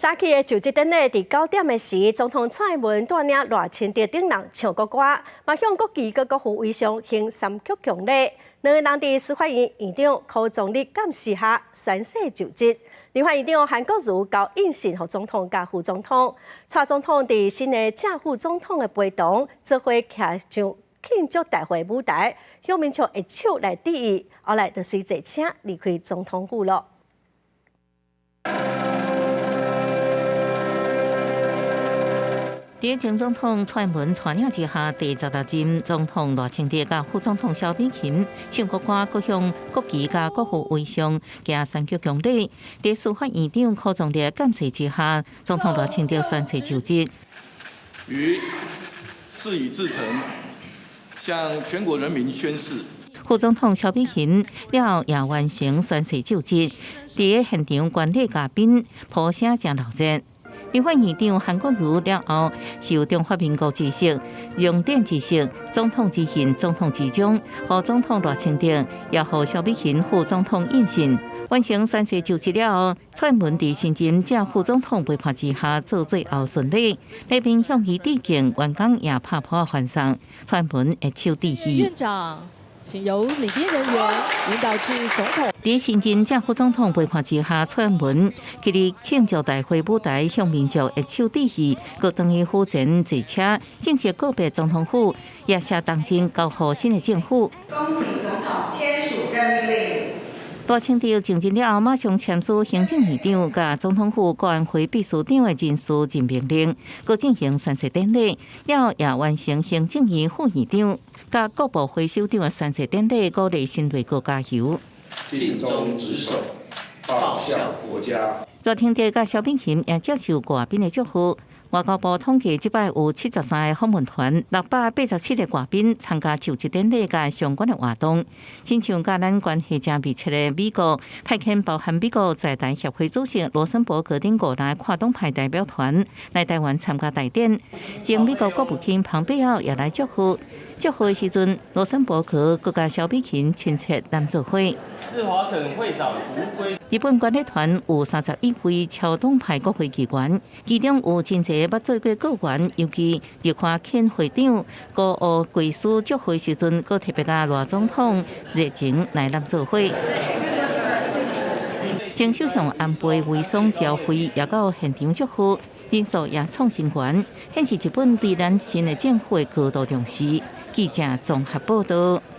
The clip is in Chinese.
早起的就职典礼伫9点的时，总统蔡英文带领2000多顶人唱国歌，嘛向国旗佮国父位上行三曲强礼。两个人伫司法院院长柯总理监视下宣誓就职。立法院长韩国瑜交印信予总统甲副总统，蔡总统伫新的正副总统的陪同，做伙徛上庆祝大会舞台，向民众一手来致意，后来就随坐车离开总统府了。在前总统蔡英文带领之下，第16任总统赖清德甲副总统萧美琴唱国歌，各向国旗甲国父位上行三曲强礼。在司法院长柯总理监视之下，总统赖清德宣誓就职。于事已至诚，向全国人民宣誓。副总统萧美琴了也完成宣誓就职。在现场观礼嘉宾谱声真热烈。立法院长韩国瑜了后，受中华民国知识、用典知识、总统之信、总统之奖，和总统赖清德，也和萧美琴副总统印信。完成宣誓就职了后，蔡英文伫新任正副总统陪伴之下，做最后顺利。那边向伊致敬，员工也拍破欢送，蔡英文一手致意。院长，请由礼宾人员引导至总统。在新任正副总统陪伴之下，蔡英文今日庆祝大会舞台向民众一手致意，佮等于府前坐车，正式告别总统府，也下当真交予新的政府。恭请总统签署任命令。赖清德就职了后，马上签署行政院长甲总统府国安会秘书长的人事任命令，佮进行宣誓典礼，了也完成行政院副院长甲各部会首长的宣誓典礼，鼓励新内阁加油。尽忠职守，报效国家。赖清德甲萧美琴也接受外宾的祝福。外交部统计，即摆有73个访问团，687个外宾参加就职典礼甲相关的活动。亲像甲咱关系真密切的美国，派遣包含美国在台协会主席罗森伯格等5人跨党派代表团来台湾参加大典。前美国国务卿庞佩奥也来祝福。祝贺的时阵，罗森伯格佮甲萧美琴亲切谈做伙。日华肯会长吴圭。日本管理团有31位超党派国会议员，其中有真侪捌做过国员，尤其日华肯会长高奥贵司祝贺时阵，佮特别甲赖总统热情来南做伙。前首相安倍魏松召会也到现场祝贺，人数也创新高，显示日本对咱新的政府的高度重视。记者综合报道。